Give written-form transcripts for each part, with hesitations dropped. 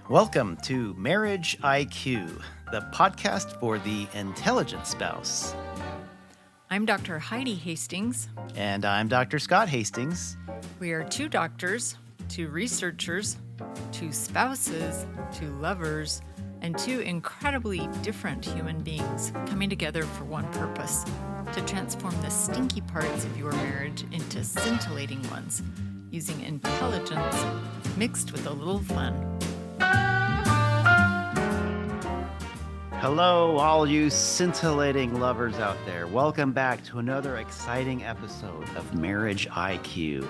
Welcome to Marriage IQ, the podcast for the intelligent spouse. I'm Dr. Heidi Hastings. And I'm Dr. Scott Hastings. We are two doctors, two researchers, two spouses, two lovers, and two incredibly different human beings coming together for one purpose: to transform the stinky parts of your marriage into scintillating ones, using intelligence mixed with a little fun. Hello, all you scintillating lovers out there. Welcome back to another exciting episode of Marriage IQ.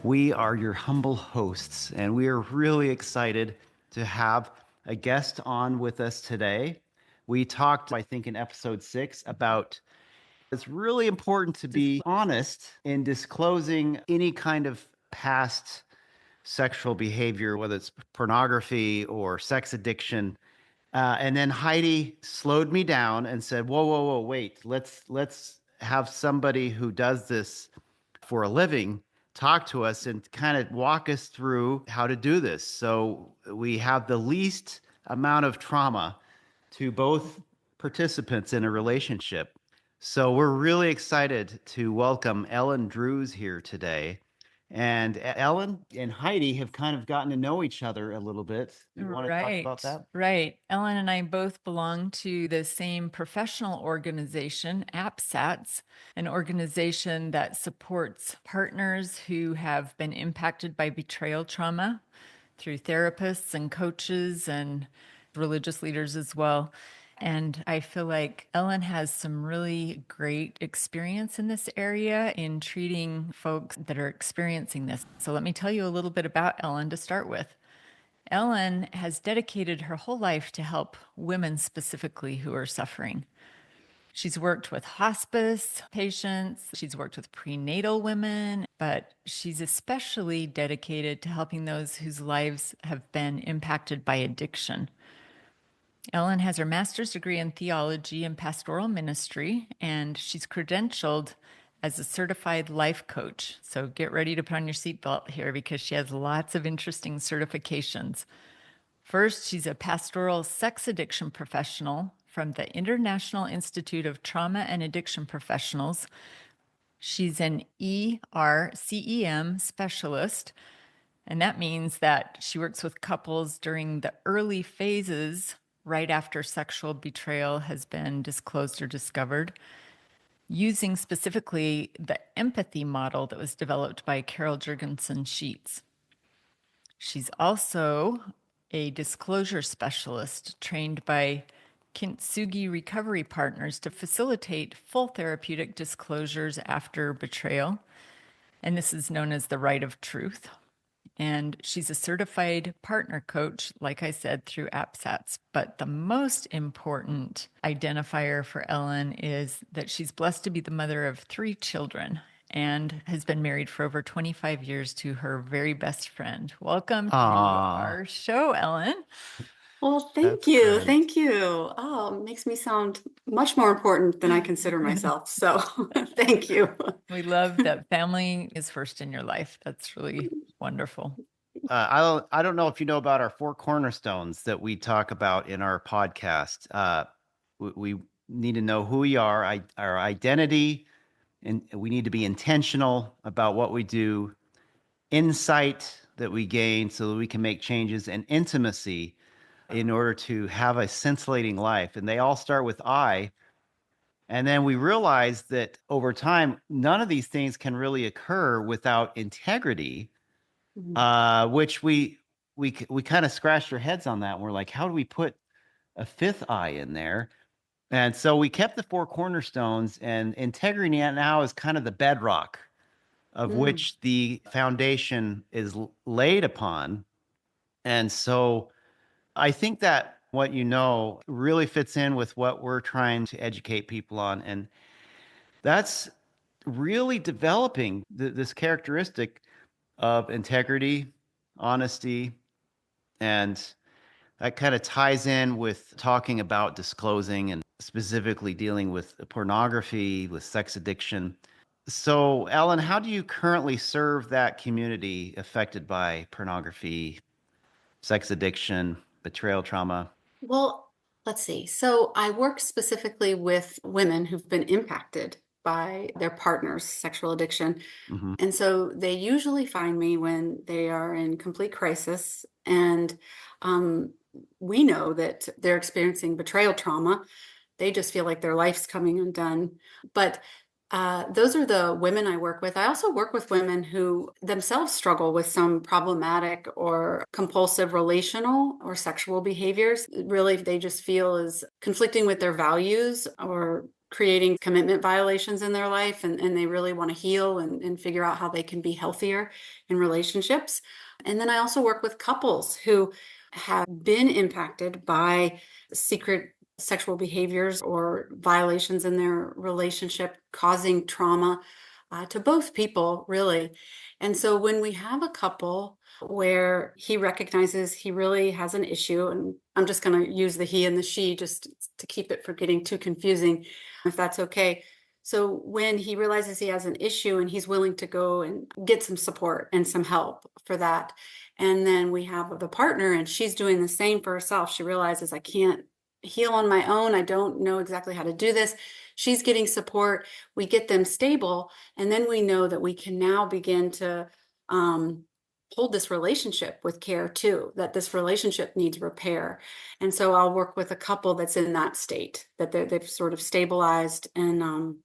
We are your humble hosts, and we are really excited to have a guest on with us today. We talked, I think, in episode 6 about it's really important to be honest in disclosing any kind of past sexual behavior, whether it's pornography or sex addiction. And then Heidi slowed me down and said, whoa, wait, let's have somebody who does this for a living talk to us and kind of walk us through how to do this. So we have the least amount of trauma to both participants in a relationship. So we're really excited to welcome Ellen Drews here today. And Ellen and Heidi have kind of gotten to know each other a little bit. You want to talk about that? Right. Ellen and I both belong to the same professional organization, APSATS, an organization that supports partners who have been impacted by betrayal trauma through therapists and coaches and religious leaders as well. And I feel like Ellen has some really great experience in this area in treating folks that are experiencing this. So let me tell you a little bit about Ellen to start with. Ellen has dedicated her whole life to help women specifically who are suffering. She's worked with hospice patients, she's worked with prenatal women, but she's especially dedicated to helping those whose lives have been impacted by addiction. Ellen has her master's degree in theology and pastoral ministry, and she's credentialed as a certified life coach. So get ready to put on your seatbelt here because she has lots of interesting certifications. First, she's a pastoral sex addiction professional from the International Institute of Trauma and Addiction Professionals. She's an ERCEM specialist, and that means that she works with couples during the early phases right after sexual betrayal has been disclosed or discovered, using specifically the empathy model that was developed by Carol Jurgensen Sheets. She's also a disclosure specialist trained by Kintsugi Recovery Partners to facilitate full therapeutic disclosures after betrayal. And this is known as the right of truth. And she's a certified partner coach, like I said, through APSATS. But the most important identifier for Ellen is that she's blessed to be the mother of 3 children and has been married for over 25 years to her very best friend. Welcome to our show, Ellen. Well, thank you. Thank you. Oh, makes me sound much more important than I consider myself. So thank you. We love that family is first in your life. That's really wonderful. I don't know if you know about our 4 cornerstones that we talk about in our podcast. We need to know who we are, our identity, and we need to be intentional about what we do, insight that we gain so that we can make changes, and intimacy in order to have a scintillating life. And they all start with I. And then we realize that over time, none of these things can really occur without integrity, which we kind of scratched our heads on that. And we're like, how do we put a 5th I in there? And so we kept the 4 cornerstones, and integrity now is kind of the bedrock of which the foundation is laid upon. And so I think that what you know really fits in with what we're trying to educate people on. And that's really developing this characteristic of integrity, honesty, and that kind of ties in with talking about disclosing and specifically dealing with pornography, with sex addiction. So, Ellen, how do you currently serve that community affected by pornography sex addiction, betrayal trauma? Well, let's see. So I work specifically with women who've been impacted by their partner's sexual addiction. Hmm. And so they usually find me when they are in complete crisis. And um, we know that they're experiencing betrayal trauma. They just feel like their life's coming undone. But those are the women I work with. I also work with women who themselves struggle with some problematic or compulsive relational or sexual behaviors. Really, they just feel is conflicting with their values or creating commitment violations in their life, and they really want to heal and figure out how they can be healthier in relationships. And then I also work with couples who have been impacted by secret sexual behaviors or violations in their relationship, causing trauma to both people, really. And so when we have a couple where he recognizes he really has an issue, and I'm just going to use the he and the she just to keep it from getting too confusing, if that's okay. So when he realizes he has an issue and he's willing to go and get some support and some help for that. And then we have the partner and she's doing the same for herself. She realizes I can't heal on my own. I don't know exactly how to do this. She's getting support. We get them stable. And then we know that we can now begin to hold this relationship with care too, that this relationship needs repair. And so I'll work with a couple that's in that state, that they've sort of stabilized and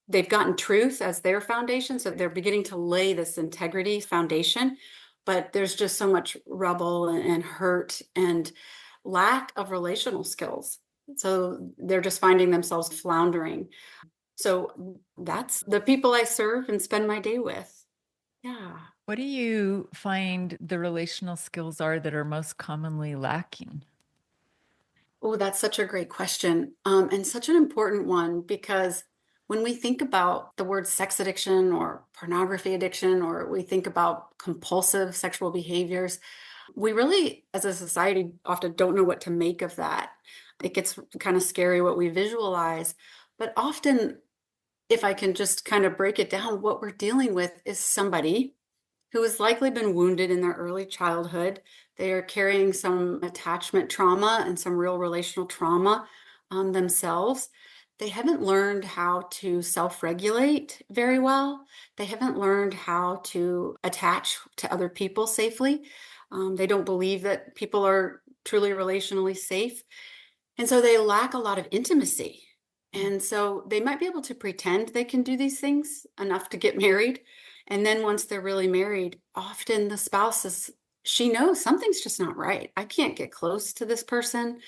they've gotten truth as their foundation. So they're beginning to lay this integrity foundation, but there's just so much rubble and hurt and lack of relational skills. So they're just finding themselves floundering. So that's the people I serve and spend my day with. Yeah. What do you find the relational skills are that are most commonly lacking? Oh, that's such a great question. And such an important one because when we think about the word sex addiction or pornography addiction, or we think about compulsive sexual behaviors, we really, as a society, often don't know what to make of that. It gets kind of scary what we visualize. But often, if I can just kind of break it down, what we're dealing with is somebody who has likely been wounded in their early childhood. They are carrying some attachment trauma and some real relational trauma themselves. They haven't learned how to self regulate very well. They haven't learned how to attach to other people safely. They don't believe that people are truly relationally safe. And so they lack a lot of intimacy. And so they might be able to pretend they can do these things enough to get married. And then once they're really married, often the spouse is, she knows something's just not right. I can't get close to this person.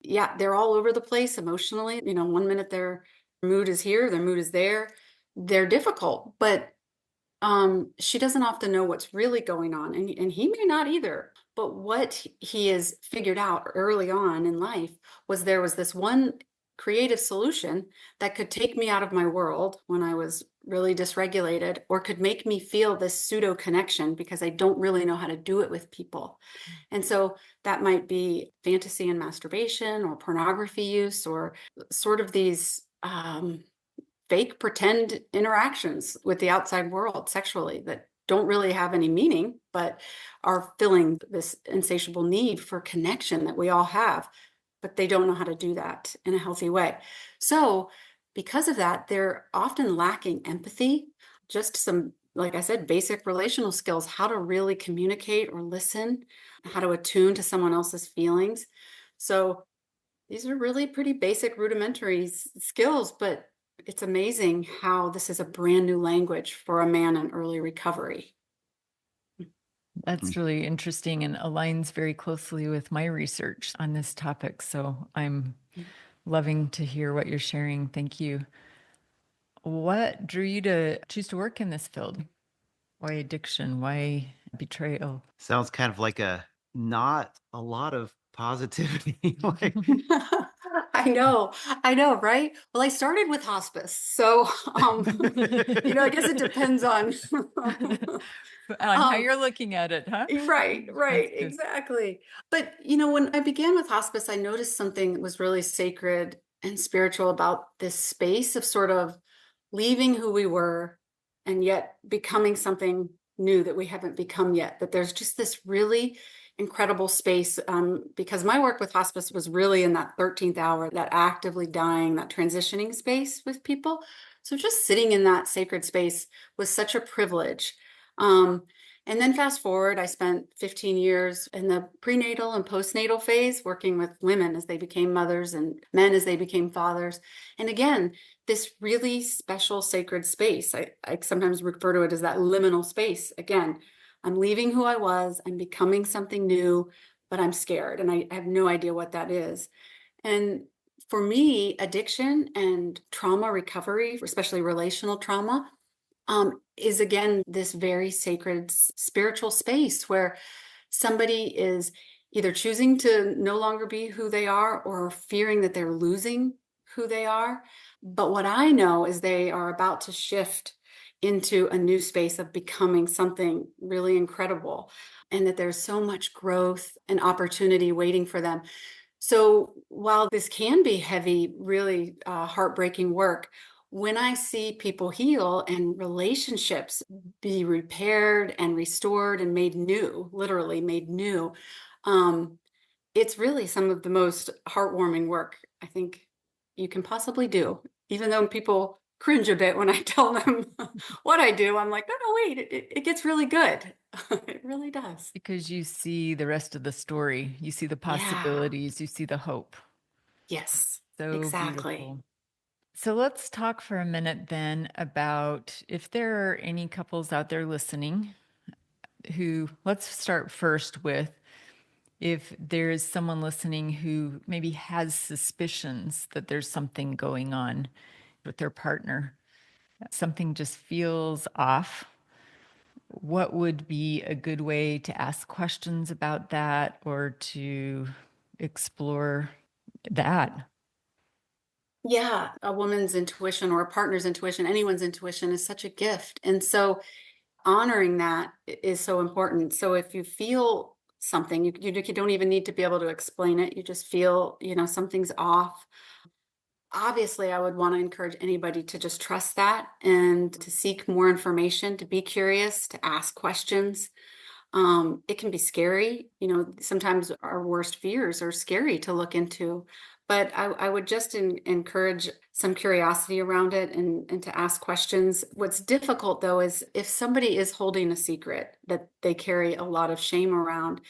Yeah, they're all over the place emotionally. One minute their mood is here, their mood is there. They're difficult, but she doesn't often know what's really going on, and he may not either. But what he has figured out early on in life was there was this one creative solution that could take me out of my world when I was really dysregulated, or could make me feel this pseudo connection because I don't really know how to do it with people. And so that might be fantasy and masturbation, or pornography use, or sort of these fake pretend interactions with the outside world sexually that don't really have any meaning, but are filling this insatiable need for connection that we all have, but they don't know how to do that in a healthy way. So, because of that, they're often lacking empathy, just some, like I said, basic relational skills, how to really communicate or listen, how to attune to someone else's feelings. So, these are really pretty basic rudimentary skills, but it's amazing how this is a brand new language for a man in early recovery. That's really interesting and aligns very closely with my research on this topic. So I'm loving to hear what you're sharing. Thank you. What drew you to choose to work in this field? Why addiction? Why betrayal? Sounds kind of like not a lot of positivity. Like, I know, right? Well, I started with hospice. So, I guess it depends on, On how um, you're looking at it, huh? right, That's good. exactly. But, when I began with hospice, I noticed something that was really sacred and spiritual about this space of sort of leaving who we were and yet becoming something new that we haven't become yet. That there's just this really incredible space because my work with hospice was really in that 13th hour, that actively dying, that transitioning space with people. So just sitting in that sacred space was such a privilege. Um, and then fast forward, I spent 15 years in the prenatal and postnatal phase working with women as they became mothers and men as they became fathers. And again, this really special sacred space. I sometimes refer to it as that liminal space. Again, I'm leaving who I was, I'm becoming something new, but I'm scared and I have no idea what that is. And for me, addiction and trauma recovery, especially relational trauma, is again this very sacred spiritual space where somebody is either choosing to no longer be who they are or fearing that they're losing who they are. But what I know is they are about to shift into a new space of becoming something really incredible, and that there's so much growth and opportunity waiting for them. So while this can be heavy, really heartbreaking work, when I see people heal and relationships be repaired and restored and made new, literally made new, um, it's really some of the most heartwarming work I think you can possibly do. Even though people cringe a bit when I tell them what I do, I'm like, no, no, wait, it gets really good. It really does. Because you see the rest of the story, you see the Yeah. possibilities, you see the hope. Yes, So exactly. beautiful. So let's talk for a minute then about if there are any couples out there listening who, let's start first with if there is someone listening who maybe has suspicions that there's something going on with their partner, something just feels off. What would be a good way to ask questions about that or to explore that? Yeah, a woman's intuition or a partner's intuition, anyone's intuition is such a gift. And so honoring that is so important. So if you feel something, you don't even need to be able to explain it. You just feel, something's off. Obviously, I would want to encourage anybody to just trust that and to seek more information, to be curious, to ask questions. It can be scary. Sometimes our worst fears are scary to look into. But I would just encourage some curiosity around it and to ask questions. What's difficult, though, is if somebody is holding a secret that they carry a lot of shame around,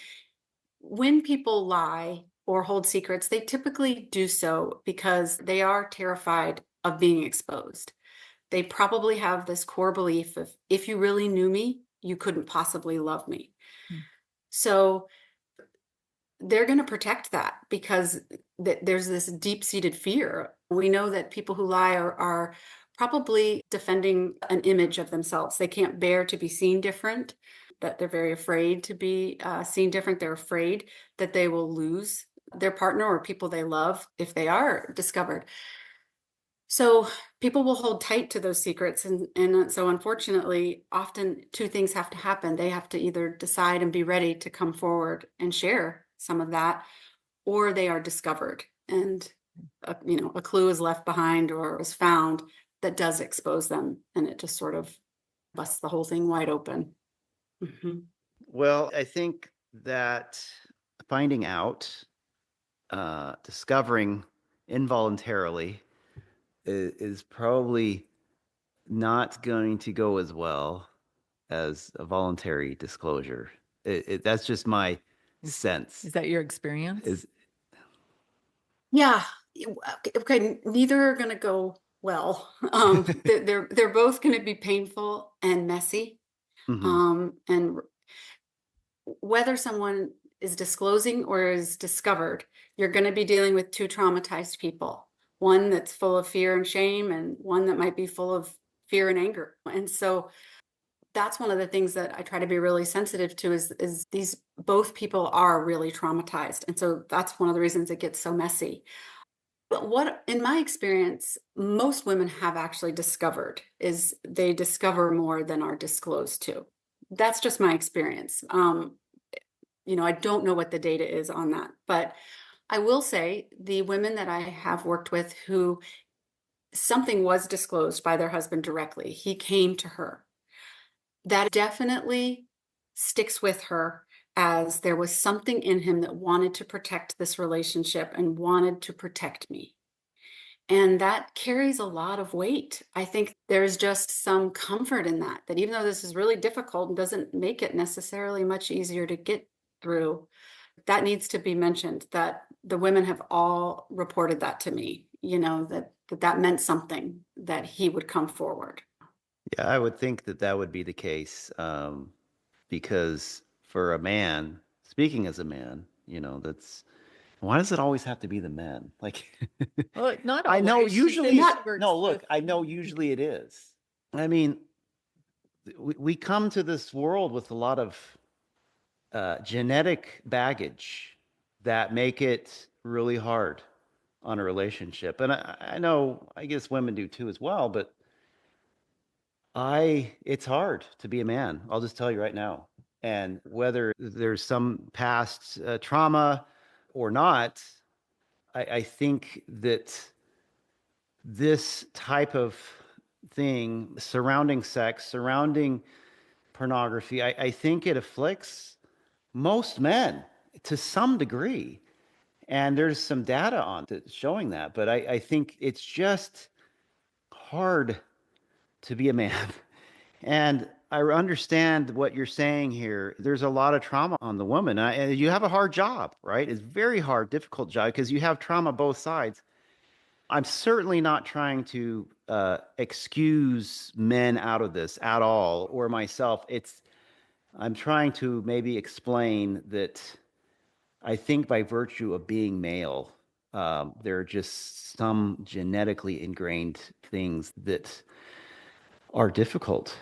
when people lie or hold secrets, they typically do so because they are terrified of being exposed. They probably have this core belief of if you really knew me, you couldn't possibly love me. Mm. So they're going to protect that because there's this deep-seated fear. We know that people who lie are probably defending an image of themselves. They can't bear to be seen different, that they're very afraid to be seen different. They're afraid that they will lose their partner or people they love if they are discovered. So people will hold tight to those secrets. And so unfortunately, often two things have to happen. They have to either decide and be ready to come forward and share some of that, or they are discovered and a clue is left behind or is found that does expose them. And it just sort of busts the whole thing wide open. Mhm. Well, I think that finding out, discovering involuntarily is probably not going to go as well as a voluntary disclosure. That's just my Is, sense. is that your experience? Is Yeah. Okay. Neither are going to go well. They're both going to be painful and messy. mhm. And whether someone is disclosing or is discovered, you're going to be dealing with two traumatized people, one that's full of fear and shame, and one that might be full of fear and anger. And so that's one of the things that I try to be really sensitive to is these both people are really traumatized. And so that's one of the reasons it gets so messy. But what, in my experience, most women have actually discovered is they discover more than are disclosed to. That's just my experience. I don't know what the data is on that, but I will say the women that I have worked with who something was disclosed by their husband directly, he came to her. That definitely sticks with her as there was something in him that wanted to protect this relationship and wanted to protect me. And that carries a lot of weight. I think there's just some comfort in that, that even though this is really difficult and doesn't make it necessarily much easier to get through, that needs to be mentioned, that the women have all reported that to me, that meant something, that he would come forward. Yeah, I would think that that would be the case, because for a man, speaking as a man, that's why does it always have to be the men? Like, Well, not I know always. She said usually, she works no, look, with I know usually it is. I mean, we come to this world with a lot of genetic baggage that make it really hard on a relationship. And I know, I guess women do too as well, but it's hard to be a man. I'll just tell you right now. And whether there's some past trauma or not, I think that this type of thing surrounding sex, surrounding pornography, I think it afflicts most men to some degree. And there's some data on it showing that. But I think it's just hard to be a man. And I understand what you're saying here. There's a lot of trauma on the woman. And you have a hard job, right? It's very hard, difficult job because you have trauma both sides. I'm certainly not trying to excuse men out of this at all, or myself. I'm trying to maybe explain that I think by virtue of being male, there are just some genetically ingrained things that are difficult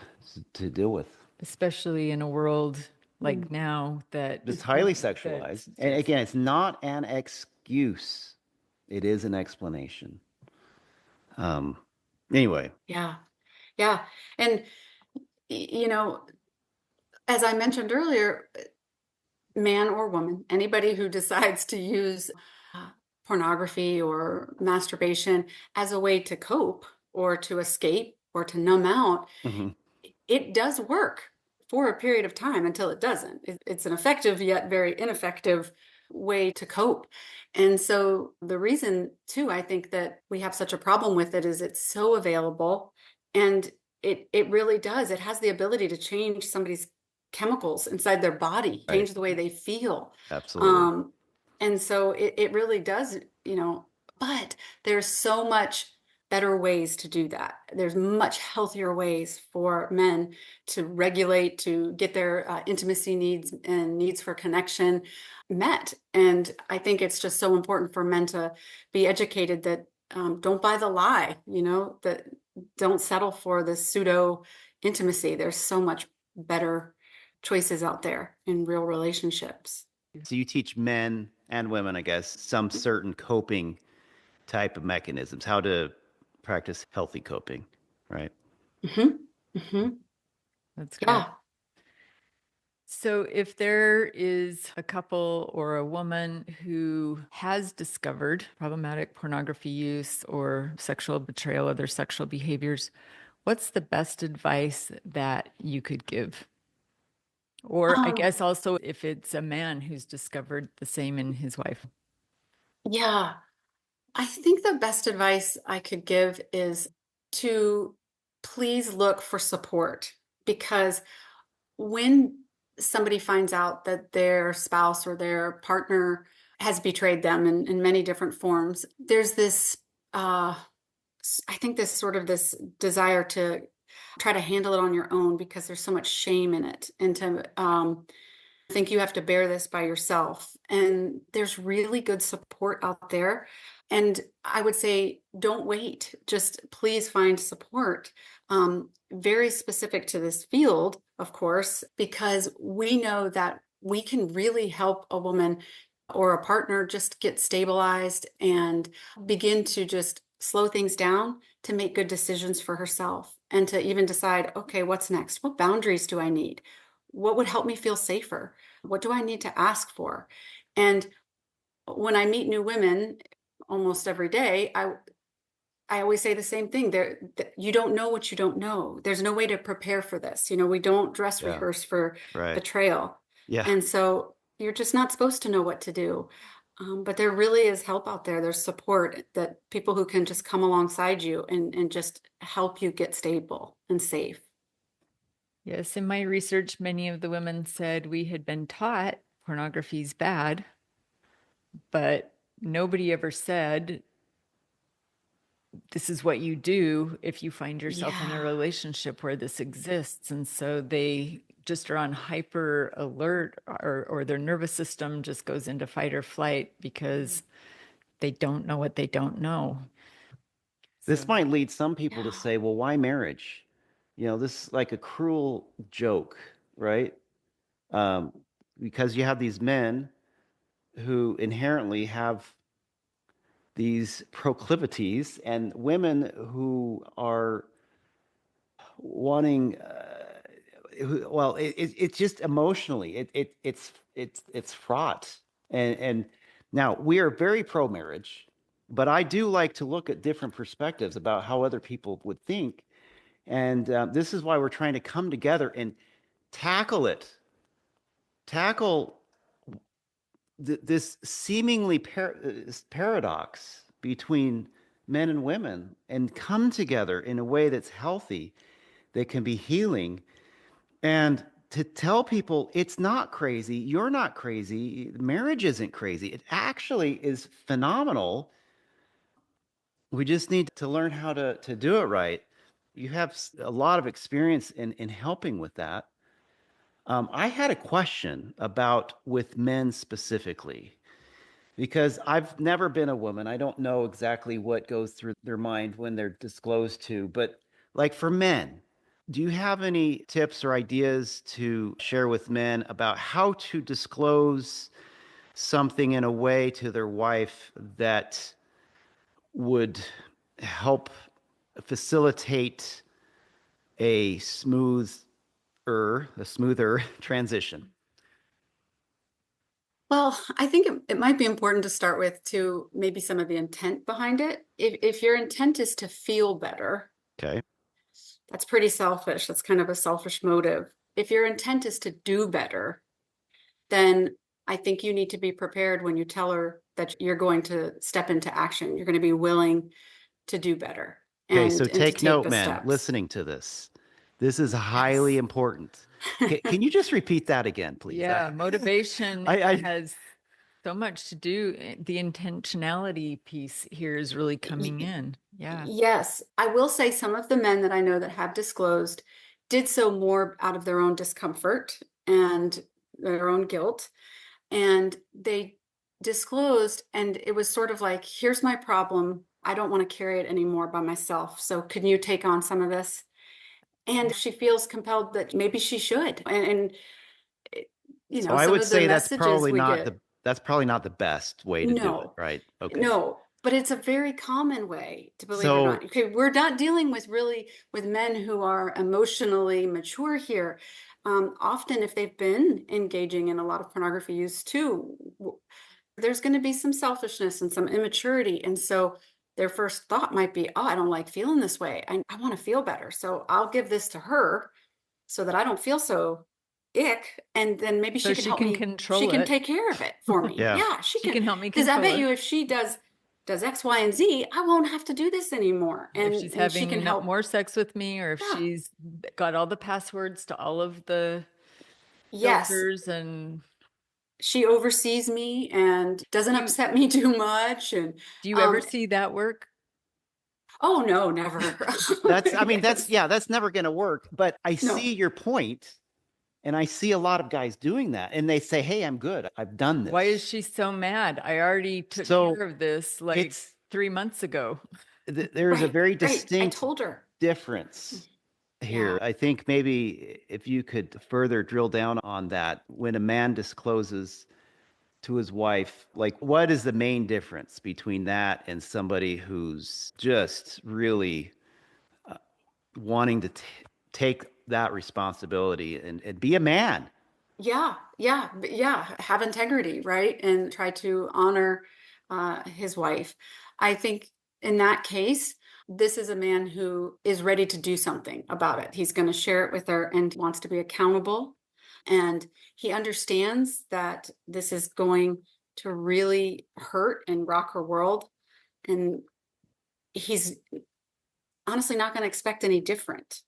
to deal with. especially in a world like Mm. now that It's highly that sexualized. And yes. again, it's not an excuse, it is an explanation. Um, anyway, Yeah. Yeah. And, as I mentioned earlier, man or woman, anybody who decides to use uh, pornography or masturbation as a way to cope or to escape or to numb out, mhm, it does work for a period of time until it doesn't. It's an effective yet very ineffective way to cope. And so the reason too, I think that we have such a problem with it is it's so available, and it really does. It has the ability to change somebody's chemicals inside their body, right, change the way they feel. absolutely. Um, and so it really does, but there's so much better ways to do that. There's much healthier ways for men to regulate, to get their intimacy needs and needs for connection met. And I think it's just so important for men to be educated that don't buy the lie, that don't settle for the pseudo intimacy. There's so much better choices out there in real relationships. So you teach men and women, I guess, some certain coping type of mechanisms, how to practice healthy coping, right? Hmm. Hmm. That's great. Yeah. So, if there is a couple or a woman who has discovered problematic pornography use or sexual betrayal, other sexual behaviors, what's the best advice that you could give? Or I Um, guess also if it's a man who's discovered the same in his wife. yeah. I think the best advice I could give is to please look for support, because when somebody finds out that their spouse or their partner has betrayed them in many different forms, there's this, I think this sort of this desire to try to handle it on your own because there's so much shame in it, and to think you have to bear this by yourself. And there's really good support out there. And I would say, don't wait. Just please find support. Very specific to this field, of course, because we know that we can really help a woman or a partner just get stabilized and begin to just slow things down to make good decisions for herself, and to even decide, okay, what's next? What boundaries do I need? What would help me feel safer? What do I need to ask for? And when I meet new women almost every day, I always say the same thing. You don't know what you don't know. There's no way to prepare for this. We don't dress Yeah, rehearse for right. betrayal. Yeah. And so you're just not supposed to know what to do. But there really is help out there. There's support that people who can just come alongside you and just help you get stable and safe. Yes, in my research, many of the women said we had been taught pornography is bad, but nobody ever said this is what you do if you find yourself in a Yeah. relationship where this exists. And so they just are on hyper alert, or their nervous system just goes into fight or flight because they don't know what they don't know. This So, might lead some people to Yeah. say, well, why marriage? This is like a cruel joke, right? Um, because you have these men who inherently have these proclivities and women who are wanting well it's just emotionally it's fraught and now we are very pro marriage, but I do like to look at different perspectives about how other people would think, and this is why we're trying to come together and tackle it tackle this seemingly paradox between men and women and come together in a way that's healthy, that can be healing, and to tell people it's not crazy, you're not crazy, marriage isn't crazy. It actually is phenomenal. We just need to learn how to do it right. You have a lot of experience in helping with that. I had a question about with men specifically, because I've never been a woman. I don't know exactly what goes through their mind when they're disclosed to, but like for men, do you have any tips or ideas to share with men about how to disclose something in a way to their wife that would help facilitate a smoother transition? Well, I think it might be important to start with to maybe some of the intent behind it. If your intent is to feel better, Okay. that's pretty selfish. That's kind of a selfish motive. If your intent is to do better, then I think you need to be prepared when you tell her that you're going to step into action. You're going to be willing to do better Okay, so and to take take note, the men, steps. listening to this. This is highly Yes. important. Can you just repeat that again, please? yeah, motivation I has so much to do. The intentionality piece here is really coming Y- in. Yeah. Yes, I will say some of the men that I know that have disclosed did so more out of their own discomfort and their own guilt. And they disclosed, and it was sort of like, here's my problem. I don't want to carry it anymore by myself. So, can you take on some of this? And she feels compelled that maybe she should. And so I some would of the say messages we get, that's probably not the best way to do it, no, right? Okay. no, but it's a very common way to believe it or not. So Okay, we're not dealing with really with men who are emotionally mature here. Often, if they've been engaging in a lot of pornography use too, there's going to be some selfishness and some immaturity. And so their first thought might be, oh, I don't like feeling this way. I want to feel better. So I'll give this to her so that I don't feel so ick. And then maybe So she can she help can me. She control can it. take care of it for me. yeah. Yeah, she She can. can help me Because I control bet it. you if she does X, Y, and Z, I won't have to do this anymore. If she's And she can having help. more sex with me, or if Yeah. she's got all the passwords to all of the Yes. filters. And She oversees me and doesn't do you upset me too much. And do you ever um, see that work? oh no, never. I mean, Yes. that's never going to work. But I No. see your point, and I see a lot of guys doing that, and they say, "Hey, I'm good. I've done Why is this." she so mad? I already took So care of this like it's 3 months ago. there's a Right, very right. I distinct told her. difference here. Yeah. I think maybe if you could further drill down on that, when a man discloses to his wife, like what is the main difference between that and somebody who's just really wanting to take that responsibility and be a man? Yeah, yeah, yeah. Have integrity, right? And try to honor his wife. I think in that case, this is a man who is ready to do something about it. He's going to share it with her and wants to be accountable. And he understands that this is going to really hurt and rock her world. And he's honestly not going to expect any different.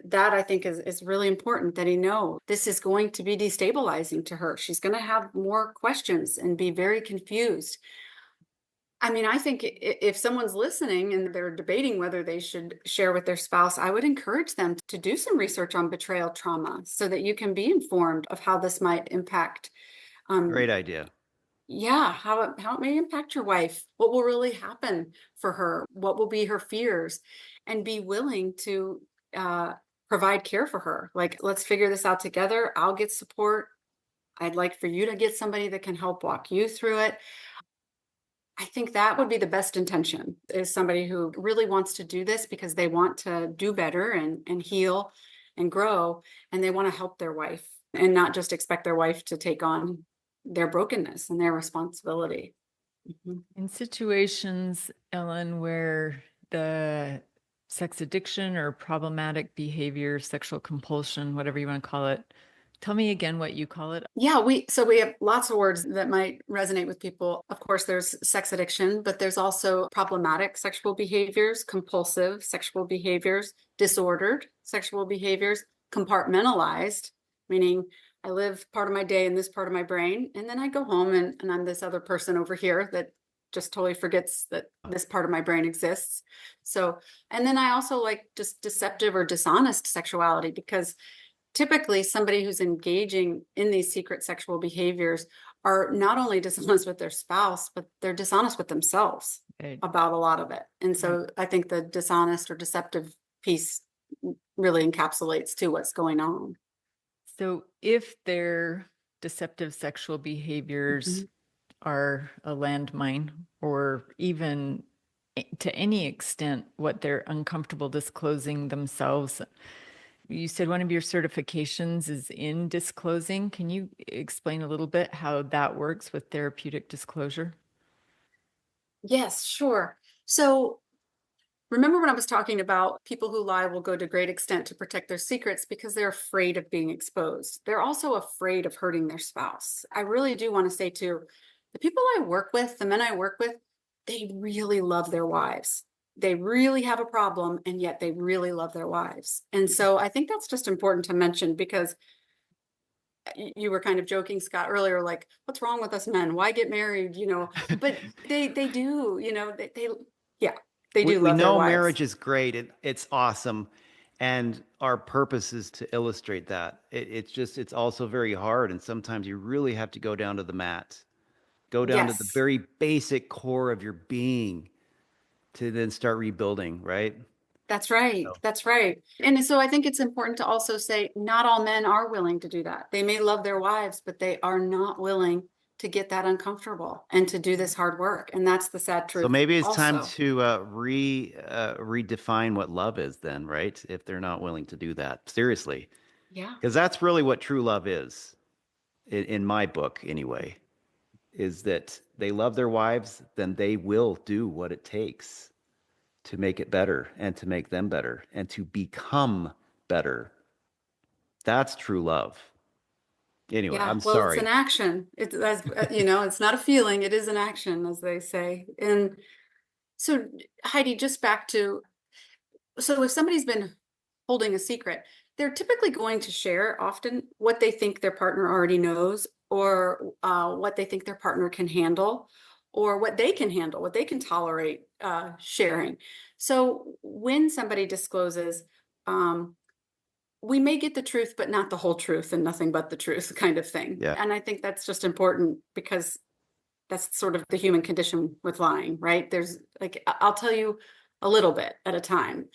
That I think is really important, that he know this is going to be destabilizing to her. She's going to have more questions and be very confused. I mean, I think if someone's listening and they're debating whether they should share with their spouse, I would encourage them to do some research on betrayal trauma so that you can be informed of how this might impact, Great idea. yeah, how it may impact your wife, what will really happen for her, what will be her fears, and be willing to uh, provide care for her. Like, let's figure this out together. I'll get support. I'd like for you to get somebody that can help walk you through it. I think that would be the best intention, is somebody who really wants to do this because they want to do better and heal and grow, and they want to help their wife and not just expect their wife to take on their brokenness and their responsibility. Mhm. In situations, Ellen, where the sex addiction or problematic behavior, sexual compulsion, whatever you want to call it, tell me again what you call it. Yeah, we have lots of words that might resonate with people. Of course, there's sex addiction, but there's also problematic sexual behaviors, compulsive sexual behaviors, disordered sexual behaviors, compartmentalized, meaning I live part of my day in this part of my brain, and then I go home and I'm this other person over here that just totally forgets that this part of my brain exists. So, and then I also like just deceptive or dishonest sexuality, because typically somebody who's engaging in these secret sexual behaviors are not only dishonest with their spouse, but they're dishonest with themselves Right. about a lot of it. And so I think the dishonest or deceptive piece really encapsulates to what's going on. So if their deceptive sexual behaviors Mhm. are a landmine, or even to any extent what they're uncomfortable disclosing themselves. You said one of your certifications is in disclosing. Can you explain a little bit how that works with therapeutic disclosure? Yes, sure. So remember when I was talking about people who lie will go to great extent to protect their secrets because they're afraid of being exposed. They're also afraid of hurting their spouse. I really do want to say too, the people I work with, the men I work with, they really love their wives. They really have a problem, and yet they really love their wives. And so I think that's just important to mention, because you were kind of joking, Scott, earlier, like, what's wrong with us men? Why get married? But they do, they yeah, they do We love their know wives. marriage is great and it's awesome. And our purpose is to illustrate that. It's also very hard. And sometimes you really have to go down to the mat, go down to the Yes, very basic core of your being to then start rebuilding, right? that's right. So, That's right. And so I think it's important to also say not all men are willing to do that. They may love their wives, but they are not willing to get that uncomfortable and to do this hard work. And that's the sad so truth maybe it's time also. to redefine what love is then, right? If they're not willing to do that. Seriously. Yeah. Because that's really what true love is, in my book, anyway, is that they love their wives, then they will do what it takes to make it better and to make them better and to become better. That's true love. Anyway, Yeah. I'm Well, it's an sorry. action. It's as it's not a feeling, it is an action, as they say. And so, Heidi, just back to, so if somebody's been holding a secret, they're typically going to share often what they think their partner already knows, or what they think their partner can handle, or what they can handle, what they can tolerate sharing. So when somebody discloses, um, we may get the truth, but not the whole truth and nothing but the truth, kind of thing. Yeah. And I think that's just important, because that's sort of the human condition with lying, right? There's like, I'll tell you a little bit at a time.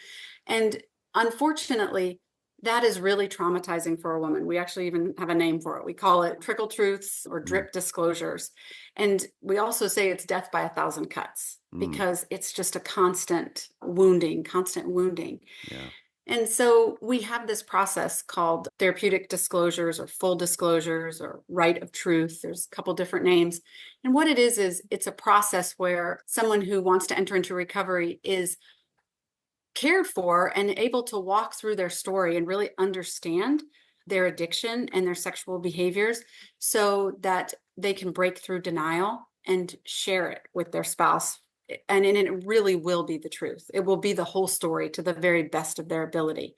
And unfortunately, that is really traumatizing for a woman. We actually even have a name for it. We call it trickle truths or Mm, drip disclosures. And we also say it's death by a thousand cuts, mm, because it's just a constant wounding, constant wounding. yeah. And so we have this process called therapeutic disclosures or full disclosures or right of truth. There's a couple different names. And what it is it's a process where someone who wants to enter into recovery is cared for and able to walk through their story and really understand their addiction and their sexual behaviors so that they can break through denial and share it with their spouse. And it really will be the truth. It will be the whole story to the very best of their ability.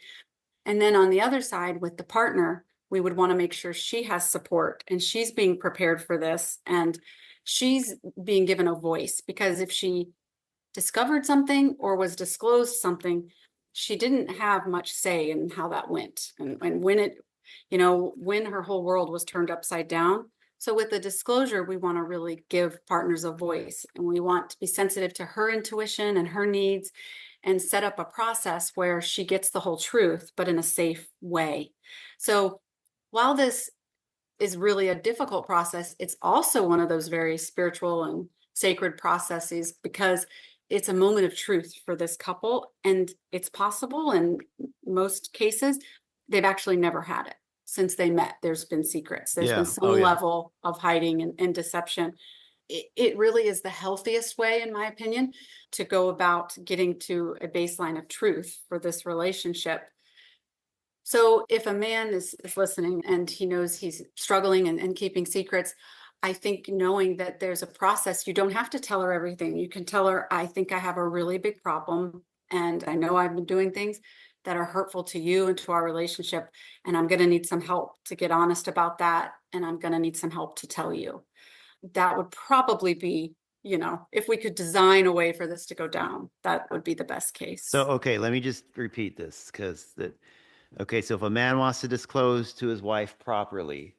And then on the other side with the partner, we would want to make sure she has support and she's being prepared for this and she's being given a voice, because if she discovered something or was disclosed something, she didn't have much say in how that went. And when it, when her whole world was turned upside down. So with the disclosure, we want to really give partners a voice, and we want to be sensitive to her intuition and her needs and set up a process where she gets the whole truth, but in a safe way. So while this is really a difficult process, it's also one of those very spiritual and sacred processes, because it's a moment of truth for this couple. And it's possible in most cases, they've actually never had it since they met. There's been secrets. There's been some level of hiding and deception. It really is the healthiest way, in my opinion, to go about getting to a baseline of truth for this relationship. So if a man is listening and he knows he's struggling and keeping secrets, I think knowing that there's a process, you don't have to tell her everything. You can tell her, I think I have a really big problem, and I know I've been doing things that are hurtful to you and to our relationship, and I'm going to need some help to get honest about that, and I'm going to need some help to tell you. That would probably be, if we could design a way for this to go down, that would be the best case. So, okay, let me just repeat this okay, so if a man wants to disclose to his wife properly,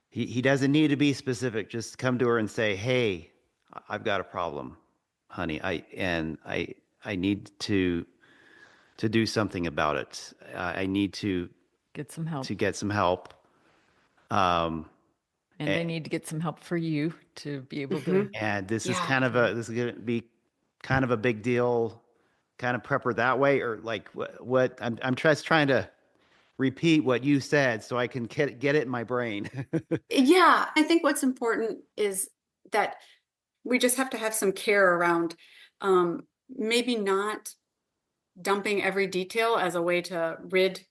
he doesn't need to be specific. Just come to her and say, "Hey, I've got a problem, honey. I need to do something about it. I need to Get some help. get some help." And they need to get some help for you to be able to. And this is going to be kind of a big deal. Kind of prep her that way, or like what I'm just trying to repeat what you said so I can get it in my brain. Yeah, I think what's important is that we just have to have some care around maybe not dumping every detail as a way to rid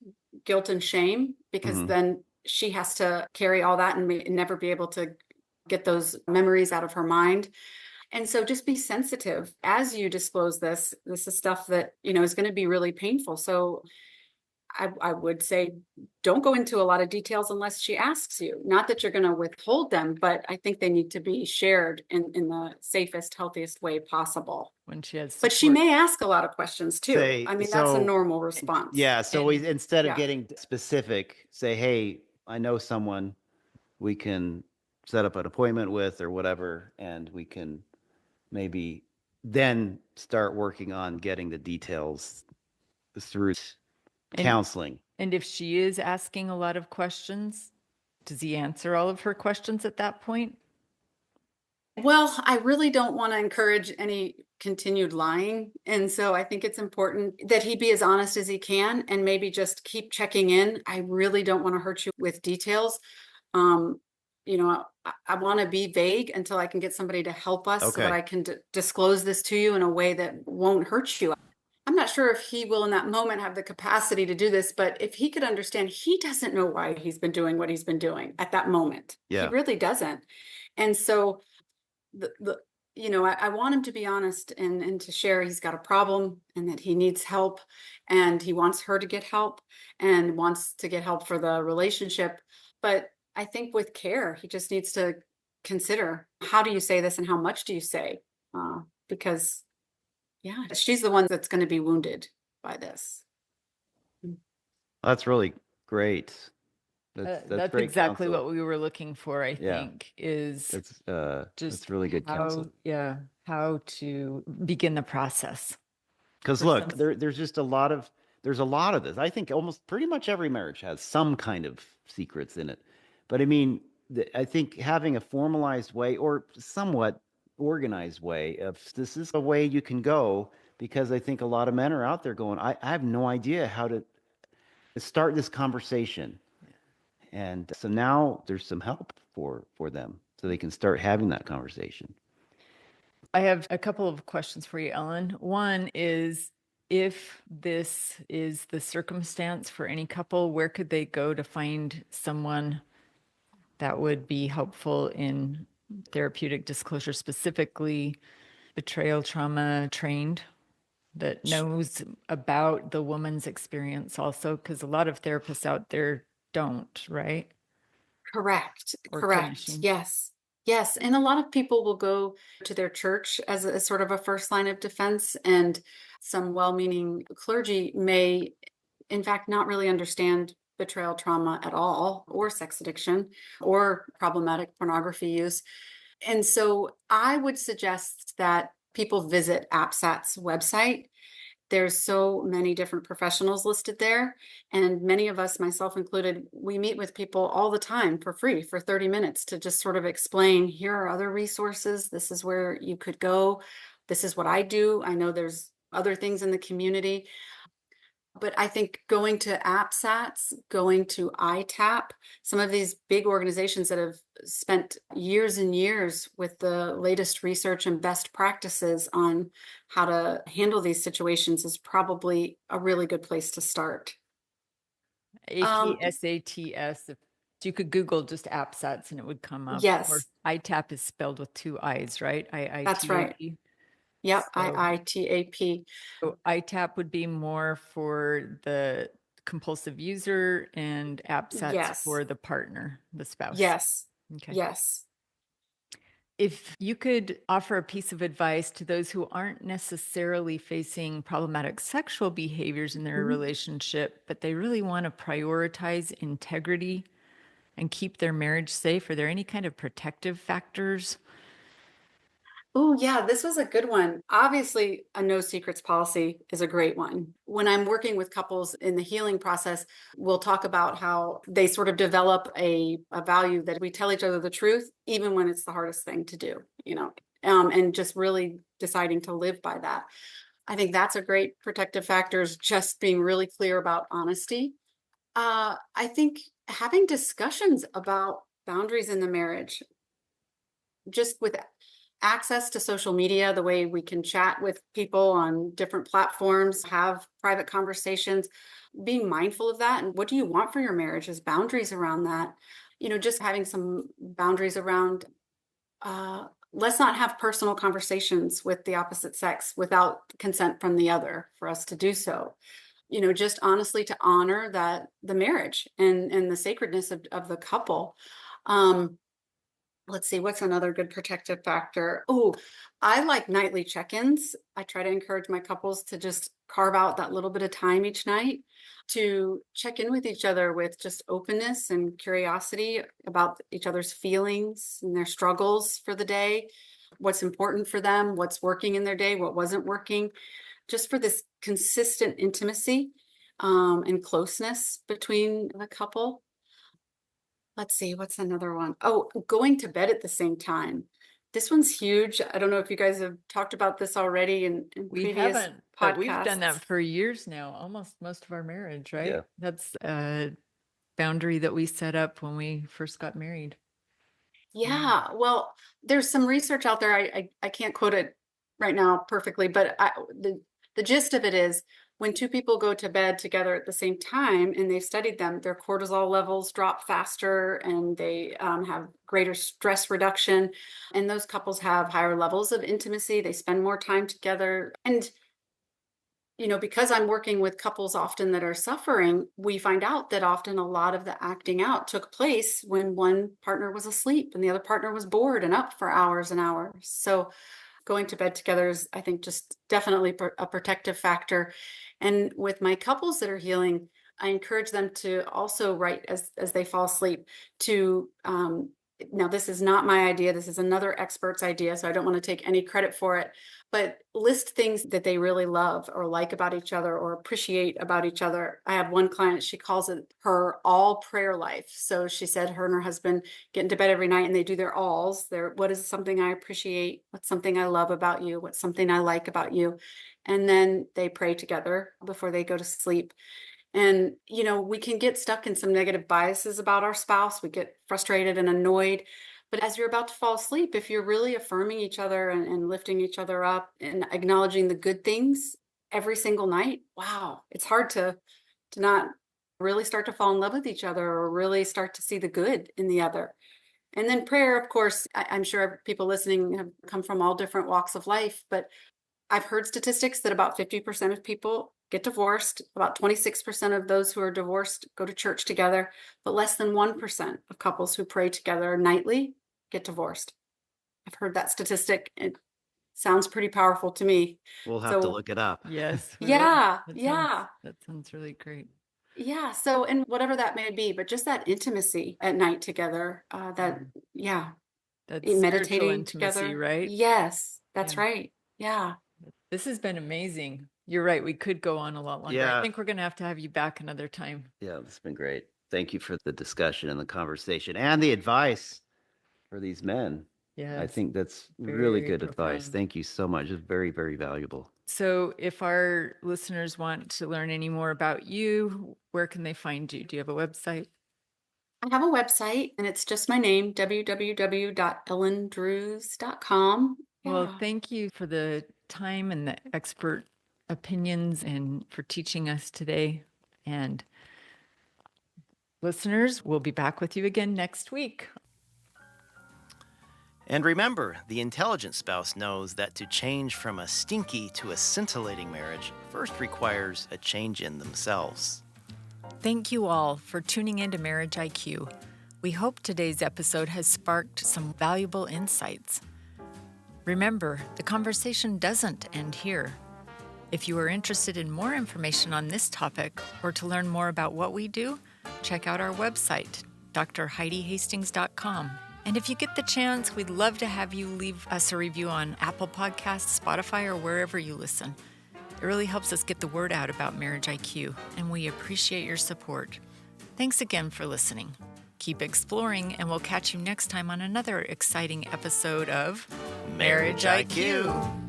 guilt and shame, because then she has to carry all that and never be able to get those memories out of her mind. And so just be sensitive as you disclose this. This is stuff that, is going to be really painful. So I would say don't go into a lot of details unless she asks you. Not that you're going to withhold them, but I think they need to be shared in the safest, healthiest way possible. When she has But she support. may ask a lot of questions too. That's a normal response. Yeah. So instead of getting specific, say, "Hey, I know someone we can set up an appointment with or whatever, and we can maybe then start working on getting the details through counseling." And if she is asking a lot of questions, does he answer all of her questions at that point? Well, I really don't want to encourage any continued lying. And so I think it's important that he be as honest as he can and maybe just keep checking in. I really don't want to hurt you with details. I want to be vague until I can get somebody to help us so that I can disclose this to you in a way that won't hurt you. I'm not sure if he will in that moment have the capacity to do this, but if he could understand, he doesn't know why he's been doing what he's been doing at that moment. Yeah. He really doesn't. And so I want him to be honest and to share he's got a problem and that he needs help and he wants her to get help and wants to get help for the relationship. But I think with care, he just needs to consider, how do you say this and how much do you say? Because she's the one that's going to be wounded by this. That's really great. That's great exactly counsel. what we were looking for, I think, is just really good counsel. Yeah, how to begin the process. Because look, there's just a lot of this. I think almost pretty much every marriage has some kind of secrets in it. But I mean, I think having a formalized way or somewhat organized way of this is a way you can go, because I think a lot of men are out there going, I have no idea how to start this conversation. And so now there's some help for them so they can start having that conversation. I have a couple of questions for you, Ellen. One is, If this is the circumstance for any couple, where could they go to find someone that would be helpful in therapeutic disclosure, specifically betrayal trauma trained, that knows about the woman's experience also? Because a lot of therapists out there don't, right? Correct. Or Correct. clinicians. Yes. Yes. And a lot of people will go to their church as a sort of a first line of defense. And some well meaning clergy may, in fact, not really understand betrayal trauma at all, or sex addiction, or problematic pornography use. And so I would suggest that people visit AppSat's website. There's so many different professionals listed there. And many of us, myself included, we meet with people all the time for free for 30 minutes to just sort of explain, here are other resources. This is where you could go. This is what I do. I know there's other things in the community. But I think going to AppSats, going to ITAP, some of these big organizations that have spent years and years with the latest research and best practices on how to handle these situations is probably a really good place to start. APSATS. If you could Google just AppSats and it would come up. Or Yes, ITAP is spelled with two I's, right? that's right. IITAP. Yep, So, IITAP. so ITAP would be more for the compulsive user, and AppSats Yes, for the partner, the spouse. yes, Okay. yes. If you could offer a piece of advice to those who aren't necessarily facing problematic sexual behaviors in their Mhm. relationship, but they really want to prioritize integrity and keep their marriage safe, are there any kind of protective factors? Oh, yeah, this was a good one. Obviously, a no secrets policy is a great one. When I'm working with couples in the healing process, we'll talk about how they sort of develop a value that we tell each other the truth, even when it's the hardest thing to do, and just really deciding to live by that. I think that's a great protective factor, is just being really clear about honesty. I think having discussions about boundaries in the marriage, just with access to social media, the way we can chat with people on different platforms, have private conversations, being mindful of that. And what do you want for your marriage? Is boundaries around that. Just having some boundaries around, let's not have personal conversations with the opposite sex without consent from the other for us to do so. Just honestly to honor that the marriage and the sacredness of the couple. Um, Let's see, what's another good protective factor? Oh, I like nightly check-ins. I try to encourage my couples to just carve out that little bit of time each night to check in with each other with just openness and curiosity about each other's feelings and their struggles for the day, what's important for them, what's working in their day, what wasn't working, just for this consistent intimacy and closeness between the couple. Let's see, what's another one? Oh, going to bed at the same time. This one's huge. I don't know if you guys have talked about this already in We previous haven't, but we've done podcasts. that for years now, almost most of our marriage, right? Yeah. That's a boundary that we set up when we first got married. Yeah, well, there's some research out there. I can't quote it right now perfectly, but the gist of it is when two people go to bed together at the same time and they've studied them, their cortisol levels drop faster and they have greater stress reduction. And those couples have higher levels of intimacy. They spend more time together. And because I'm working with couples often that are suffering, we find out that often a lot of the acting out took place when one partner was asleep and the other partner was bored and up for hours and hours. So going to bed together is, I think, just definitely a protective factor. And with my couples that are healing, I encourage them to also write as they fall asleep to, now this is not my idea, this is another expert's idea, so I don't want to take any credit for it, but list things that they really love or like about each other or appreciate about each other. I have one client, she calls it her all prayer life. So she said her and her husband get into bed every night and they do their alls. What is something I appreciate? What's something I love about you? What's something I like about you? And then they pray together before they go to sleep. And, we can get stuck in some negative biases about our spouse. We get frustrated and annoyed. But as you're about to fall asleep, if you're really affirming each other and lifting each other up and acknowledging the good things every single night, wow, it's hard to not really start to fall in love with each other or really start to see the good in the other. And then prayer, of course, I'm sure people listening have come from all different walks of life, but I've heard statistics that about 50% of people get divorced. About 26% of those who are divorced go to church together, but less than 1% of couples who pray together nightly get divorced. I've heard that statistic. It sounds pretty powerful to me. We'll have to So, look it up. Yes, we will. yeah, That yeah. sounds really great. Yeah. So, and whatever that may be, but just that intimacy at night together, yeah, That's spiritual meditating intimacy, together. right? Yes, that's Yeah. right. Yeah. This has been amazing. You're right. We could go on a lot longer. I Yeah. think we're going to have you back another time. Yeah, it's been great. Thank you for the discussion and the conversation and the advice for these men. I Yes. think that's really Very good advice. profound. Thank you so much. It's very, very valuable. So, if our listeners want to learn any more about you, where can they find you? Do you have a website? I have a website and it's just my name, www.ellendrews.com. Well, Yeah. thank you for the time and the expert opinions and for teaching us today. And listeners, we'll be back with you again next week. And remember, the intelligent spouse knows that to change from a stinky to a scintillating marriage first requires a change in themselves. Thank you all for tuning into Marriage IQ. We hope today's episode has sparked some valuable insights. Remember, the conversation doesn't end here. If you are interested in more information on this topic or to learn more about what we do, check out our website, drheidihastings.com. And if you get the chance, we'd love to have you leave us a review on Apple Podcasts, Spotify, or wherever you listen. It really helps us get the word out about Marriage IQ, and we appreciate your support. Thanks again for listening. Keep exploring, and we'll catch you next time on another exciting episode of Marriage IQ.